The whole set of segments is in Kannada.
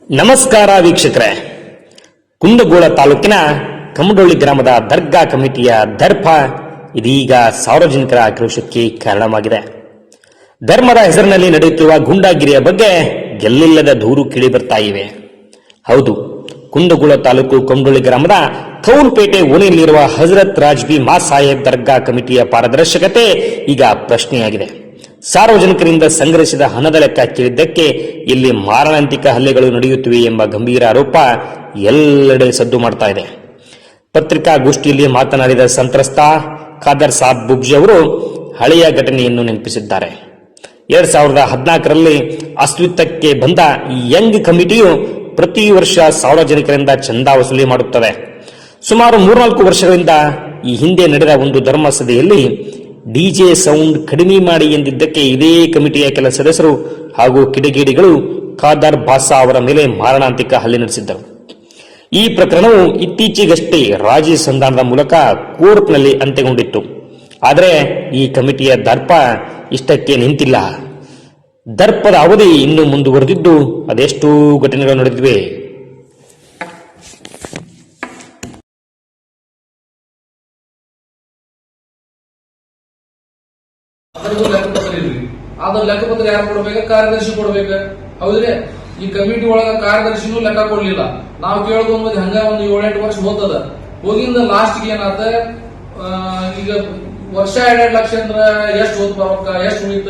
ನಮಸ್ಕಾರ ವೀಕ್ಷಕರೇ, ಕುಂದಗೋಳ ತಾಲೂಕಿನ ಕಮಡೊಳ್ಳಿ ಗ್ರಾಮದ ದರ್ಗಾ ಕಮಿಟಿಯ ದರ್ಪ ಇದೀಗ ಸಾರ್ವಜನಿಕರ ಆಕ್ರೋಶಕ್ಕೆ ಕಾರಣವಾಗಿದೆ. ಧರ್ಮದ ಹೆಸರಿನಲ್ಲಿ ನಡೆಯುತ್ತಿರುವ ಗೂಂಡಾಗಿರಿಯ ಬಗ್ಗೆ ಗೆಲ್ಲಿಲ್ಲದ ದೂರು ಕೇಳಿ ಬರ್ತಾ ಇವೆ. ಹೌದು, ಕುಂದಗೋಳ ತಾಲೂಕು ಕಮಡೊಳ್ಳಿ ಗ್ರಾಮದ ಕೌಲ್ಪೇಟೆ ಓಣಿಯಲ್ಲಿರುವ ಹಜರತ್ ರಾಜ್ಬಿ ಮಾ ಸಾಹೇಬ್ ದರ್ಗಾ ಕಮಿಟಿಯ ಪಾರದರ್ಶಕತೆ ಈಗ ಪ್ರಶ್ನೆಯಾಗಿದೆ. ಸಾರ್ವಜನಿಕರಿಂದ ಸಂಗ್ರಹಿಸಿದ ಹಣದ ಲೆಕ್ಕ ಕೇಳಿದ್ದಕ್ಕೆ ಇಲ್ಲಿ ಮಾರಣಾಂತಿಕ ಹಲ್ಲೆಗಳು ನಡೆಯುತ್ತಿವೆ ಎಂಬ ಗಂಭೀರ ಆರೋಪ ಎಲ್ಲೆಡೆ ಸದ್ದು ಮಾಡ್ತಾ ಇದೆ. ಪತ್ರಿಕಾಗೋಷ್ಠಿಯಲ್ಲಿ ಮಾತನಾಡಿದ ಸಂತ್ರಸ್ತ ಖಾದರ್ ಸಾಬ್ ಬುಬ್ಜಿ ಅವರು ಹಳೆಯ ಘಟನೆಯನ್ನು ನೆನಪಿಸಿದ್ದಾರೆ. 2014ರಲ್ಲಿ ಅಸ್ತಿತ್ವಕ್ಕೆ ಬಂದ ಈ ಯಂಗ್ ಕಮಿಟಿಯು ಪ್ರತಿ ವರ್ಷ ಸಾರ್ವಜನಿಕರಿಂದ ಚಂದಾ ವಸೂಲಿ ಮಾಡುತ್ತದೆ. ಸುಮಾರು 3-4 ವರ್ಷಗಳಿಂದ ಈ ಹಿಂದೆ ನಡೆದ ಒಂದು ಧರ್ಮಸಭೆಯಲ್ಲಿ ಡಿಜೆ ಸೌಂಡ್ ಕಡಿಮೆ ಮಾಡಿ ಎಂದಿದ್ದಕ್ಕೆ ಇದೇ ಕಮಿಟಿಯ ಕೆಲ ಸದಸ್ಯರು ಹಾಗೂ ಕಿಡಿಗೇಡಿಗಳು ಖಾದರ್ ಬಾಸಾ ಅವರ ಮೇಲೆ ಮಾರಣಾಂತಿಕ ಹಲ್ಲೆ ನಡೆಸಿದ್ದರು. ಈ ಪ್ರಕರಣವು ಇತ್ತೀಚೆಗಷ್ಟೇ ರಾಜಿ ಸಂಧಾನದ ಮೂಲಕ ಕೋರ್ಟ್ನಲ್ಲಿ ಅಂತ್ಯಗೊಂಡಿತ್ತು. ಆದರೆ ಈ ಕಮಿಟಿಯ ದರ್ಪ ಇಷ್ಟಕ್ಕೆ ನಿಂತಿಲ್ಲ. ದರ್ಪದ ಅವಧಿ ಇನ್ನೂ ಮುಂದುವರೆದಿದ್ದು ಅದೆಷ್ಟೋ ಘಟನೆಗಳು ನಡೆದಿವೆ. ಅದ್ರ ಲೆಕ್ಕಪತ್ರ ಯಾರು ಕೊಡ್ಬೇಕ? ಕಾರ್ಯದರ್ಶಿ ಕೊಡ್ಬೇಕ. ಹೌದ್ರಿ, ಈ ಕಮಿಟಿ ಒಳಗ ಕಾರ್ಯದರ್ಶಿನೂ ಲೆಕ್ಕ ಕೊಡ್ಲಿಲ್ಲ. ನಾವು ಕೇಳೋದು ಒಂದು ಹಂಗ ಒಂದು 7-8 ವರ್ಷ ಹೋಗ್ತದ. ಹೋಗಿಂದ ಲಾಸ್ಟ್ ಏನಾದ, ಈಗ ವರ್ಷ 2 ಲಕ್ಷ ಅಂದ್ರ ಎಷ್ಟು ಹೋದ್ ಎಷ್ಟು ಉಳಿತ.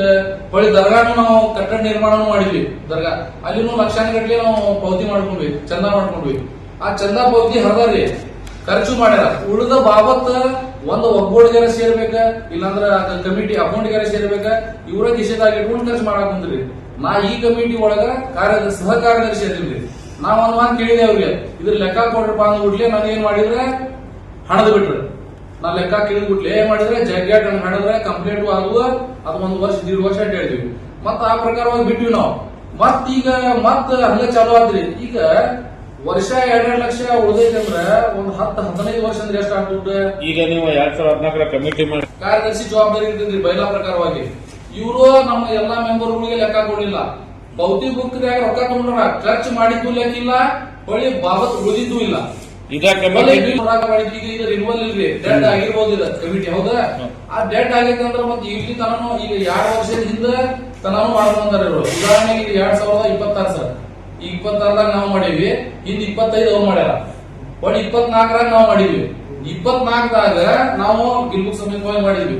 ಹೊಳಿ ದರ್ಗಾನು ನಾವು ಕಟ್ಟಡ ನಿರ್ಮಾಣ ಮಾಡಿದ್ವಿ. ದರ್ಗಾ ಅಲ್ಲಿನೂ ಲಕ್ಷಾನುಗಟ್ಲೆ ನಾವು ಪಾವತಿ ಮಾಡ್ಕೊಂಡ್ವಿ, ಚಂದ ಮಾಡ್ಕೊಂಡ್ವಿ. ಆ ಚಂದ ಪಾವತಿ ಹರದ್ರಿ, ಖರ್ಚು ಮಾಡ್ಯಾರ. ಉಳಿದ ಬಾಬತ್ ಒಂದು ಒಗ್ಗೂಡಿಗಾರ ಸೇರ್ಬೇಕ, ಇಲ್ಲಾಂದ್ರ ಕಮಿಟಿ ಅಕೌಂಟ್ಗಾರ ಸೇರ್ಬೇಕ. ಇವರ ಕಿಶೆದಾಗ ಇಟ್ಕೊಂಡು ಖರ್ಚು ಮಾಡಕ್ ಬಂದ್ರಿ. ನಾ ಈ ಕಮಿಟಿ ಒಳಗ ಸಹ ಕಾರ್ಯದರ್ಶಿ ಇರ್ಲಿ. ನಾವ್ ಒಂದ್ ಮಾತು ಕೇಳಿದೆ ಅವ್ರಿಗೆ, ಇದ್ರ ಲೆಕ್ಕ ಕೊಡ್ರಪ್ಪ ಅಂದ್ಬಿಟ್ಲೆ ನಾನು ಏನ್ ಮಾಡಿದ್ರೆ ಹಣದ ಬಿಟ್ರೆ. ನಾ ಲೆಕ್ಕ ಕೇಳಿದ್ಬಿಟ್ಲೆ ಏನ್ ಮಾಡಿದ್ರೆ ಜಗ್ಗ್ಯಾಟ್ ಹಣದ್ರೆ ಕಂಪ್ಲೇಂಟ್ ಆಗುವ ಅದು 1 ವರ್ಷ 1.5 ವರ್ಷ ಅಂತ ಹೇಳಿದ್ವಿ. ಮತ್ತ ಆ ಪ್ರಕಾರವಾಗಿ ಬಿಟ್ವಿ ನಾವು. ಮತ್ತೀಗ ಹಂಗ ಚಾಲು ಆದ್ರಿ. ಈಗ ವರ್ಷ 2 ಲಕ್ಷ ಉಳಿದೈತೆ ಅಂದ್ರ ಒಂದು 10-15 ವರ್ಷ ಅಂದ್ರೆ ಎಷ್ಟು ಆಗ್ತದೆ? ಈಗ ನೀವು 2014 ಕಮಿಟಿ ಮಾಡಿ ಕಾರ್ಯದರ್ಶಿ ಜವಾಬ್ದಾರಿ ಇರ್ತದ್ರಿ ಬೈಲಾ ಪ್ರಕಾರವಾಗಿ. ಇವರು ನಮ್ಮ ಎಲ್ಲಾ ಮೆಂಬರ್ಗಳಿಗೆ ಲೆಕ್ಕ ಕೊಡ್ಲಿಲ್ಲ. ಭೌತಿಕ ಬುಕ್ದಾಗ ರೊಕ್ಕ ತಗೊಂಡ್ರ ಖರ್ಚು ಮಾಡಿದ್ದು ಲೆಕ್ಕಿಲ್ಲ, ಹೊಳಿ ಬಾಬತ್ ಉಳಿದಿದ್ದು ಇಲ್ಲ. ಈಗ ಕಮಿಟಿ ಈಗ ರಿನ್ವಲ್ ಇಲ್ರಿ, ಡೆಡ್ ಆಗಿರ್ಬೋದು ಇದು ಕಮಿಟಿ. ಹೌದಾ? ಆ ಡೆಡ್ ಆಗೈತೆ ಅಂದ್ರೆ ಮತ್ತೆ ಇಲ್ಲಿ ತನೂ ಈಗ 2 ವರ್ಷದ ಹಿಂದ ತನೂ ಮಾಡ್ಕೊಂಡಾರ ಇವರು. ಉದಾಹರಣೆಗೆ ಈಗ 2026 ಸರ್, ಈ 26ದಾಗ ನಾವು ಮಾಡೀವಿ, ಹಿಂದ್ 25 ಅವ್ರು ಮಾಡ್ಯಾರ. ಒಳ್ಳೆ 24ರಾಗ ನಾವು ಮಾಡಿದ್ವಿ. 24ದಾಗ ನಾವು ಗಿಲ್ಬುಕ್ ಸಮೇತವಾಗಿ ಮಾಡಿದ್ವಿ,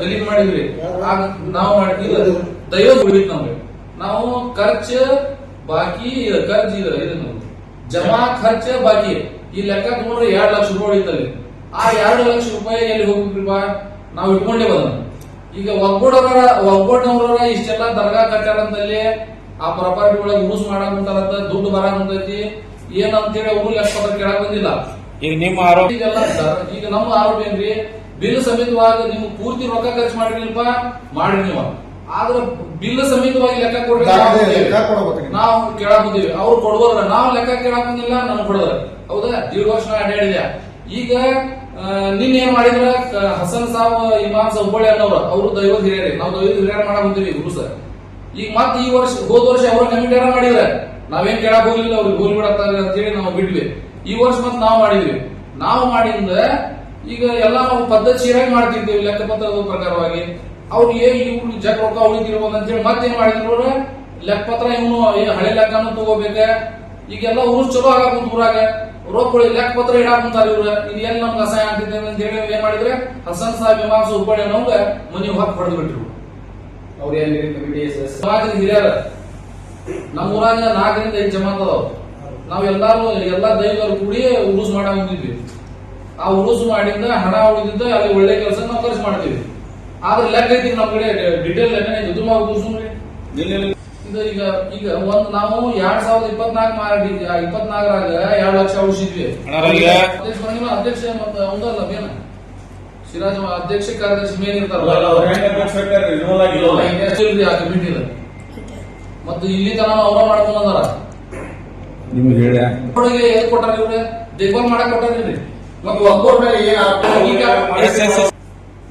ಗಲೀಜ್ ಮಾಡಿದ್ವಿ. ನಾವು ಮಾಡಿದ್ವಿ ದೈವ ಉಳಿತು ನಮ್ಗೆ. ನಾವು ಖರ್ಚು ಬಾಕಿ ಖರ್ಚು ಇದನ್ನು ಜಮಾ ಖರ್ಚು ಬಾಕಿ ಈ ಲೆಕ್ಕ ತಗೊಂಡ್ರೆ 2 ಲಕ್ಷ ರೂಪಾಯಿ ಉಳಿತಲ್ಲಿ. ಆ 2 ಲಕ್ಷ ರೂಪಾಯಿ ಎಲ್ಲಿ ಹೋಗ್ಬೇಕ್ರಿಪ್ಪ? ನಾವು ಇಟ್ಕೊಂಡೇ ಬಂದ. ಈಗ ಒಗ್ಗೂಡಿನವ್ರ ಇಷ್ಟೆಲ್ಲ ದರ್ಗಾ ಕಟ್ಟಾರಂತಲ್ಲಿ ಆ ಪ್ರಾಪರ್ಟಿ ಒಳಗೆ ಯೂಸ್ ಮಾಡಕ್ ಕುಂತಾರಂತ, ದುಡ್ಡು ಬರಾಕ್ ಕುಂತೈತಿ ಏನಂತೇಳಿ ಅವರು ಲೆಕ್ಕ ಕೇಳಕ್ ಬಂದಿಲ್ಲ. ಈಗ ನಿಮ್ಮ ಆರೋಪ ಈಗ ನಮ್ಮ ಆರೋಪ ಏನ್ರಿ? ಬಿಲ್ ಸಮೇತವಾಗಿ ನೀವು ಪೂರ್ತಿ ರೊಕ್ಕ ಖರ್ಚು ಮಾಡಿರಿಲ್ಪ ಮಾಡ್ರಿ ನೀವು, ಆದ್ರೆ ಬಿಲ್ ಸಮೇತವಾಗಿ ಲೆಕ್ಕ ಕೊಡ್ರಿ ನಾವು ಕೇಳಕ್ ಬಂದಿವಿ. ಅವ್ರು ಕೊಡ್ಬೋದ್ರ, ನಾವು ಲೆಕ್ಕ ಕೇಳಕ್ ಬಂದಿಲ್ಲ, ನಮ್ಗೆ ಕೊಡೋದ್ರ. ಹೌದಾ? 1.5 ವರ್ಷ ಅಡ್ಡಾಡಿದೆ. ಈಗ ನಿನ್ನೆ ಏನ್ ಮಾಡಿದ್ರ, ಹಸನ್ ಸಾಬ್ ಇಮಾಮ್ ಹುಬ್ಬಳ್ಳಿ ಅನ್ನೋರು, ಅವರು ದೈವದ ಹಿರಿಯರೇ. ನಾವು ದೈವದ ಹಿರಿಯರ ಮಾಡಕ್ ಬಂದಿವಿ ಗುರು ಸರ್. ಈಗ ಮತ್ತೆ ಈ ವರ್ಷ ಹೋದ ವರ್ಷ ಅವ್ರ ಕಮಿಟಿಯಾರ ಮಾಡಿದ್ರೆ ನಾವೇನ್ ಕೇಳಕ್ ಹೋಗ್ಲಿಲ್ಲ, ಅವ್ರಿಗೆ ಹೋಗಿ ಬಿಡತ್ತ ಅಂತ ಹೇಳಿ ನಾವು ಬಿಡ್ವಿ. ಈ ವರ್ಷ ಮತ್ತೆ ನಾವು ಮಾಡಿದ್ವಿ. ನಾವು ಮಾಡಿಂದ ಈಗ ಎಲ್ಲಾ ನಾವು ಪದ್ಧತಿಯಾಗಿ ಮಾಡ್ತಿದ್ದೇವೆ ಲೆಕ್ಕಪತ್ರದ ಪ್ರಕಾರವಾಗಿ. ಅವ್ರಿಗೆ ಇವ್ರು ಜಗ್ ರೊಕ್ಕ ಉಳಿದಿರ್ಬೋದು ಅಂತೇಳಿ ಮತ್ತೇನ್ ಮಾಡಿದ್ರು, ಲೆಕ್ಕಪತ್ರ ಇವನು ಹಳೆ ಲೆಕ್ಕನು ತಗೋಬೇಕ. ಈಗೆಲ್ಲ ಊರು ಚಲೋ ಆಗಕ್ ಊರಾಗ ರೊಕ್ಕ ಲೆಕ್ಕಪತ್ರ ಇಡಾಕ್ ಕುಂತಾರ ಇವ್ರು. ಇದು ಎಲ್ಲಿ ನಮ್ಗೆ ಅಸಹ್ಯ ಆಗ್ತಿದೆ ಅಂತ ಹೇಳಿ ಏನ್ ಮಾಡಿದ್ರೆ ಹಸನ್ ಸಾಬ್ ಇಮಾಮ್ ಹುಬ್ಬಳ್ಳಿ ಅನ್ನೋಂಗ ಮನಿ ಹೊತ್ತು ಹೊಡೆದು ಬಿಟ್ರು. ಅವ್ರ ಕಮಿಟಿ ಸಮಾಜದ ಹಿರಿಯರ ನಮ್ಮ ಊರಾಗ 4-5 ಜಮಾತ್ ಅದಾವ. ನಾವ್ ಎಲ್ಲಾ ದೈವರು ಕೂಡಿ ಉರುಸ್ ಮಾಡ ಹೋಗಿದ್ವಿ. ಆ ಉರುಸ್ ಮಾಡಿಂದ ಹಣ ಉಳಿದಿದ್ದ ಅಲ್ಲಿ ಒಳ್ಳೆ ಕೆಲಸ ನಾವು ಖರ್ಚು ಮಾಡ್ತೀವಿ. ಆದ್ರೆ ಲೆಕ್ಕ ಐತಿ ನಮ್ ಕಡೆ, ಡಿಟೇಲ್ ಲೆಕ್ಕ ಇದು ಈಗ ಒಂದ್ ನಾವು 2024 ಮಾಡಿ 24ರಾಗ 2 ಲಕ್ಷ ಉಳಿಸಿದ್ವಿ. ಅಧ್ಯಕ್ಷ ಮತ್ತೆ ಒಂದಲ್ಲ ಬೇನ ಸಿರಾಜ್ ಅಧ್ಯಕ್ಷ ಕಾರ್ಯದರ್ಶಿ ಮೇನ್ ಇರ್ತಾರಲ್ಲ ಆ ಕಮಿಟಿ. ಮತ್ತು ಇಲ್ಲಿ ತನ ಅವ್ರ ಮಾಡ್ಕೊಂಡ್ ಬಂದಾರ. ನಿಮ್ಗೆ ಹೇಳ ಕೊಟ್ಟಾರ ಇವ್ರೆ, ದೇಖಭಾಲ್ ಮಾಡಕ್ ಕೊಟ್ಟಾರ್ರಿ. ಮತ್ತೆ ಒಗ್ಗೂರ್ ಮೇಲೆ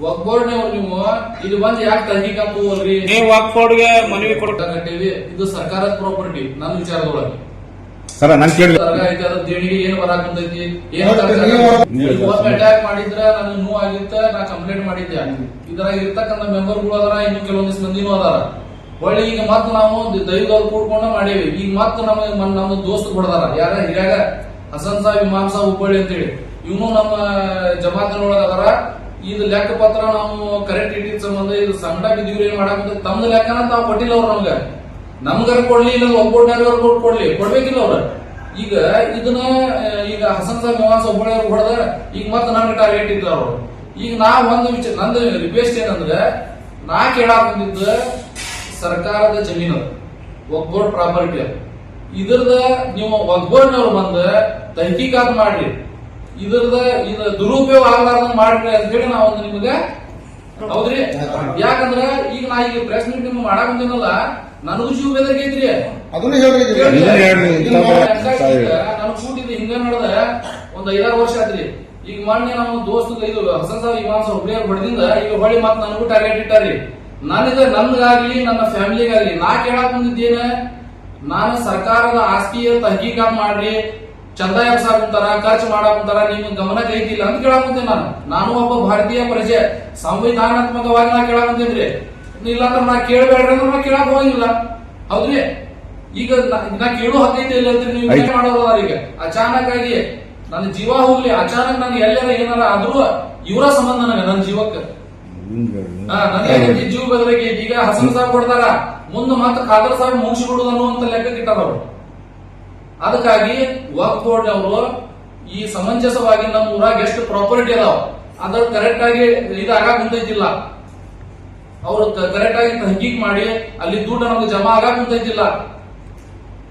ಒಗ್ಬೋರ್ಡ್ನವ್ರು ನೀವು ಇಲ್ಲಿ ಬಂದು ಯಾಕೆ ತಹಕೀಕಾತ್ ಹೋಗಲ್ರಿ? ನೀವು ವಾಕ್ಫೋರ್ಡ್ಗೆ ಮನವಿ ಕೊಡ್ತಾ ಕಟ್ಟೇವಿ, ಇದು ಸರ್ಕಾರದ ಪ್ರಾಪರ್ಟಿ. ನನ್ನ ವಿಚಾರದೊಳಗೆ ಸರ ನನ್ ಕೇಳಿ ದರ್ಗಾ ಐತಿ, ಅದ್ರ ದೇಣಿಗೆ ಏನ್ ಬರಾಕ್ ಕುಂತೈತಿ, ಏನ್ ಅಟ್ಯಾಕ್ ಮಾಡಿದ್ರ ನನಗೆ ನೋವು ಆಗಿತ್ತ, ನಾ ಕಂಪ್ಲೇಂಟ್ ಮಾಡಿದ್ದೆ. ಇದ್ರಾಗ ಇರ್ತಕ್ಕಂಥ ಮೆಂಬರ್ಗಳು ಅದಾರ, ಇನ್ನು ಕೆಲವೊಂದಿಷ್ಟು ಮಂದಿನೂ ಅದಾರ. ಒಳ್ಳೆ ಈಗ ಮತ್ ನಾವು ದೈವದವ್ರು ಕೂಡ್ಕೊಂಡು ಮಾಡೇವಿ. ಈಗ ಮತ್ ನಮ್ಮ ದೋಸ್ತ್ ಹೊಡೆದಾರ, ಯಾರ ಹಿರಿಯಾಗ ಹಸನ್ ಸಾಬ್ ಇಮಾಮ್ ಸಾಬ್ ಹುಬ್ಬಳ್ಳಿ ಅಂತೇಳಿ, ಇವನು ನಮ್ಮ ಜಮಾತಿನೊಳಗ ಅದಾರ. ಇದು ಲೆಕ್ಕ ಪತ್ರ ನಾವು ಕರೆಕ್ಟ್ ಇಟ್ಟಿದ ಸಂಬಂಧ ಇದು ಸಂಕಟ ಬಿದ್ದೀವ್ರು ಏನ್ ಮಾಡಾಕ ತಮ್ದು ಲೆಕ್ಕನ ತಾವು ಕೊಟ್ಟಿಲ್ಲ ಅವ್ರು. ನಮ್ಗಾರ ಕೊಡ್ಲಿ, ಇಲ್ಲ ಒಬ್ಬೊಡ್ನಾರ ಕೊಡ್ಲಿ, ಕೊಡ್ಬೇಕಿಲ್ಲ ಅವ್ರ. ಈಗ ಇದನ್ನ ಈಗ ಹಸನ್ ಸಾಬ್ ಇಮಾಮ್ ಸಾಬ್ ಹುಬ್ಬಳ್ಳಿ ಅವ್ರು ಹೊಡೆದಾರ, ಈಗ ಮತ್ತೆ ನಮ್ಗೆ ಟಾರ್ಗೆಟ್ ಇಟ್ಟಾರ ಅವ್ರು. ಈಗ ನಾ ಒಂದು ವಿಚಾರ, ನಂದು ರಿಕ್ವೆಸ್ಟ್ ಏನಂದ್ರೆ, ನಾ ಕೇಳಾಕ್ ಬಂದಿದ್ದ ಸರ್ಕಾರದ ಜಮೀನು ಒಗ್ಬೋರ್ಡ್ ಪ್ರಾಪರ್ಟಿ, ಇದ್ರದ ನೀವು ಒಗ್ಬೋರ್ಡ್ನವ್ರು ಬಂದ ತಹಕೀಕಾತ್ ಮಾಡ್ರಿ, ಇದ್ರದ ಇದು ದುರುಪಯೋಗ ಆಗಲಾರ್ದಂಗ ಮಾಡ್ರಿ ಅಂತ ಹೇಳಿ ನಾವು ಒಂದು ನಿಮ್ಗೆ ಹೌದ್ರಿ. ಯಾಕಂದ್ರ ಈಗ ನಾ ಈಗ ಪ್ರೆಸ್ ಮೀಟ್ ನಿಮ್ಗೆ ಮಾಡಾಕ್ ಬಂದಿನಲ್ಲ, ನನಗೂ ಜೀವ ಬೆದರಿಕೆ ಐತ್ರಿ. ಅದನ್ನ ಹೇಳ್ರಿ. ನಾನು ಕೂಟಿದ್ದು ಹಿಂಗ ನಡೆದ ಒಂದ್ 5-6 ವರ್ಷ ಆತ್ರಿ. ಈಗ ಮೊನ್ನೆ ನಮ್ಮ ದೋಸ್ತ ಇದು ಹಸನ್ ಸಾಬ್ ಇಮಾಮ್ ಸಾಬ್ ಹುಬ್ಳಿಯವ್ರ ಬಡ್ದಿಂದ ಈಗ ಹೊಳಿ ಮತ್ ನನಗೂ ಟಾರ್ಗೆಟ್ ಇಟ್ಟಾರಿ. ನನ್ಗಾಗ್ಲಿ ನನ್ನ ಫ್ಯಾಮಿಲಿಗಾಗ್ಲಿ ನಾ ಕೇಳಾಕ್ ಬಂದಿದ್ದೇನ, ನಾನು ಸರ್ಕಾರದ ಆಸ್ತಿಯ ತಹಕೀಕಾತ್ ಮಾಡ್ರಿ, ಚಂದ ಎಬ್ಸಾಕುಂತಾರ, ಖರ್ಚು ಮಾಡಾಕುಂತಾರ, ನಿಮ್ ಗಮನಕ್ಕೆ ಐತಿಲ್ಲ ಅಂತ ಕೇಳಾಕುಂತೇನೆ. ನಾನು ಒಬ್ಬ ಭಾರತೀಯ ಪ್ರಜೆ, ಸಂವಿಧಾನಾತ್ಮಕವಾಗಿ ನಾ ಕೇಳಾಕುಂತೇನ್ರಿ. ಇಲ್ಲಾಂದ್ರೆ ನಾ ಕೇಳಬೇಡ್ರಿ ಅಂದ್ರೆ ನಾ ಕೇಳಾಕ್ ಹೋಗಿಲ್ಲ, ಹೌದ್ರಿ. ಈಗ ನಾ ಕೇಳೋ ಹಕ್ಕೈತಿ ಇಲ್ಲ ಅಂತ ನೀವು ಮಾಡೋದಾರ. ಈಗ ಅಚಾನಕ್ ಆಗಿ ನನ್ನ ಜೀವ ಹೋಗ್ಲಿ, ಅಚಾನಕ್ ನನ್ಗೆ ಎಲ್ಲಾರ ಏನಾರ ಆದ್ರೂ ಇವರ ಸಂಬಂಧ ನನಗೆ ನನ್ನ ಜೀವಕ್ಕೆ ನನಗೆ ಜೀವ ಬದಲಾಗಿ. ಈಗ ಹಸನ್ ಸಾಬ್ ಕೊಡ್ತಾರ, ಮುಂದೆ ಮತ್ತೆ ಖಾದರ್ ಸಾಬ್ ಮುಗಿಸಿಬಿಡುದು ಅನ್ನುವಂತ ಲೆಕ್ಕ ಇಟ್ಟಾರ ಅವರು. ಅದಕ್ಕಾಗಿ ವಕ್ಫ್ ಬೋರ್ಡ್ ಅವರು ಈ ಸಮಂಜಸವಾಗಿ ನಮ್ಮ ಊರಾಗ ಎಷ್ಟು ಪ್ರಾಪರ್ಟಿ ಅದಾವ ಅದ್ರ ಕರೆಕ್ಟ್ ಆಗಿ ಇದಾಗಾಕ್ ಕುಂತೈತಿಲ್ಲ. ಅವ್ರು ಕರೆಕ್ಟ್ ಆಗಿ ತಹಕೀಕ್ ಮಾಡಿ ಅಲ್ಲಿ ದುಡ್ಡು ನಮ್ಗೆ ಜಮಾ ಆಗಾಕ್ ಕುಂತೈತಿಲ್ಲ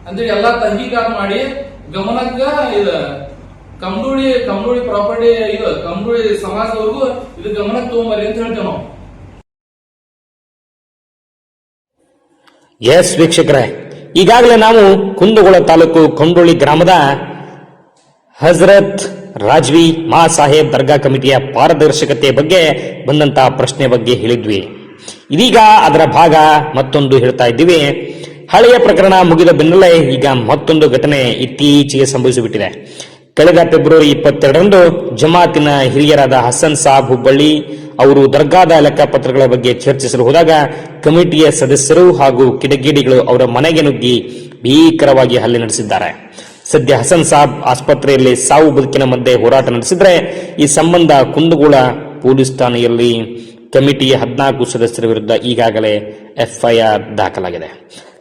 ಅಂತೇಳಿ ಎಲ್ಲಾ ತಹಕೀಕಾತ್ ಮಾಡಿ ಗಮನಕ್ಕ ಇದು ಕಮ್ದೂಳಿ ಪ್ರಾಪರ್ಟಿ, ಇದು ಕಮ್ದೂಳಿ ಸಮಾಜದವರೆಗೂ ಇದು ಗಮನಕ್ಕೆ ತಗೊಂಬರಿ ಅಂತ ಹೇಳ್ತೇವೆ ನಾವು. ಎಸ್ ವೀಕ್ಷಕರೇ, ಈಗಾಗಲೇ ನಾವು ಕುಂದಗೋಳ ತಾಲೂಕು ಕೊಂಡೋಳಿ ಗ್ರಾಮದ ಹಜರತ್ ರಾಜ್ವಿ ಮಾ ಸಾಹೇಬ್ ದರ್ಗಾ ಕಮಿಟಿಯ ಪಾರದರ್ಶಕತೆ ಬಗ್ಗೆ ಬಂದಂತಹ ಪ್ರಶ್ನೆ ಬಗ್ಗೆ ಹೇಳಿದ್ವಿ. ಇದೀಗ ಅದರ ಭಾಗ ಮತ್ತೊಂದು ಹೇಳ್ತಾ ಇದ್ದೀವಿ. ಹಳೆಯ ಪ್ರಕರಣ ಮುಗಿದ ಬೆನ್ನಲ್ಲೇ ಈಗ ಮತ್ತೊಂದು ಘಟನೆ ಇತ್ತೀಚೆಗೆ ಸಂಭವಿಸಿಬಿಟ್ಟಿದೆ. ಕಳೆದ ಫೆಬ್ರವರಿ 22ರಂದು ಜಮಾತಿನ ಹಿರಿಯರಾದ ಹಸನ್ ಸಾಬ್ ಹುಬ್ಬಳ್ಳಿ ಅವರು ದರ್ಗಾದ ಲೆಕ್ಕಪತ್ರಗಳ ಬಗ್ಗೆ ಚರ್ಚಿಸಲು ಹೋದಾಗ ಕಮಿಟಿಯ ಸದಸ್ಯರು ಹಾಗೂ ಕಿಡಿಗೇಡಿಗಳು ಅವರ ಮನೆಗೆ ನುಗ್ಗಿ ಭೀಕರವಾಗಿ ಹಲ್ಲೆ ನಡೆಸಿದ್ದಾರೆ. ಸದ್ಯ ಹಸನ್ ಸಾಬ್ ಆಸ್ಪತ್ರೆಯಲ್ಲಿ ಸಾವು ಬದುಕಿನ ಮಧ್ಯೆ ಹೋರಾಟ ನಡೆಸಿದ್ರೆ, ಈ ಸಂಬಂಧ ಕುಂದಗೋಳ ಪೊಲೀಸ್ ಠಾಣೆಯಲ್ಲಿ ಕಮಿಟಿಯ 14 ಸದಸ್ಯರ ವಿರುದ್ಧ ಈಗಾಗಲೇ ಎಫ್ಐಆರ್ ದಾಖಲಾಗಿದೆ.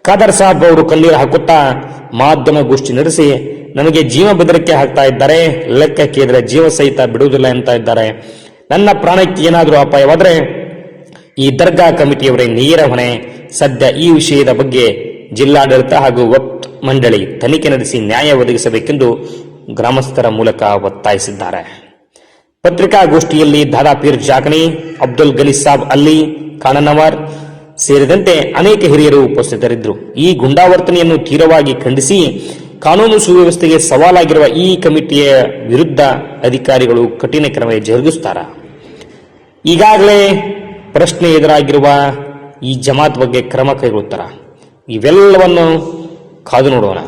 ಖಾದರ್ ಸಾಬ್ ಅವರು ಕಣ್ಣೀರು ಹಾಕುತ್ತಾ ಮಾಧ್ಯಮಗೋಷ್ಠಿ ನಡೆಸಿ, ನನಗೆ ಜೀವ ಬೆದರಿಕೆ ಹಾಕ್ತಾ ಇದ್ದಾರೆ, ಲೆಕ್ಕಕ್ಕೆ ಇದ್ರೆ ಜೀವ ಸಹಿತ ಬಿಡುವುದಿಲ್ಲ ಅಂತ ಇದ್ದಾರೆ. ನನ್ನ ಪ್ರಾಣಕ್ಕೆ ಏನಾದರೂ ಅಪಾಯವಾದರೆ ಈ ದರ್ಗಾ ಕಮಿಟಿಯವರೇ ನೇರ ಹೊಣೆ. ಸದ್ಯ ಈ ವಿಷಯದ ಬಗ್ಗೆ ಜಿಲ್ಲಾಡಳಿತ ಹಾಗೂ ವಕ್ಫ್ ಮಂಡಳಿ ತನಿಖೆ ನಡೆಸಿ ನ್ಯಾಯ ಒದಗಿಸಬೇಕೆಂದು ಗ್ರಾಮಸ್ಥರ ಮೂಲಕ ಒತ್ತಾಯಿಸಿದ್ದಾರೆ. ಪತ್ರಿಕಾಗೋಷ್ಠಿಯಲ್ಲಿ ದಾದಾ ಪೀರ್ ಜಾಕಣಿ, ಅಬ್ದುಲ್ ಗನಿ ಸಾಬ್ ಅಲಿ ಖಾನನವರ್ ಸೇರಿದಂತೆ ಅನೇಕ ಹಿರಿಯರು ಉಪಸ್ಥಿತರಿದ್ದರು. ಈ ಗುಂಡಾವರ್ತನೆಯನ್ನು ತೀವ್ರವಾಗಿ ಖಂಡಿಸಿ ಕಾನೂನು ಸುವ್ಯವಸ್ಥೆಗೆ ಸವಾಲಾಗಿರುವ ಈ ಕಮಿಟಿಯ ವಿರುದ್ಧ ಅಧಿಕಾರಿಗಳು ಕಠಿಣ ಕ್ರಮ ಜರುಗಿಸುತ್ತಾರೆ. ಈಗಾಗಲೇ ಪ್ರಶ್ನೆ ಎದುರಾಗಿರುವ ಈ ಜಮಾತ್ ಬಗ್ಗೆ ಕ್ರಮ ಕೈಗೊಳ್ಳುತ್ತಾರೆ. ಇವೆಲ್ಲವನ್ನು ಕಾದು ನೋಡೋಣ.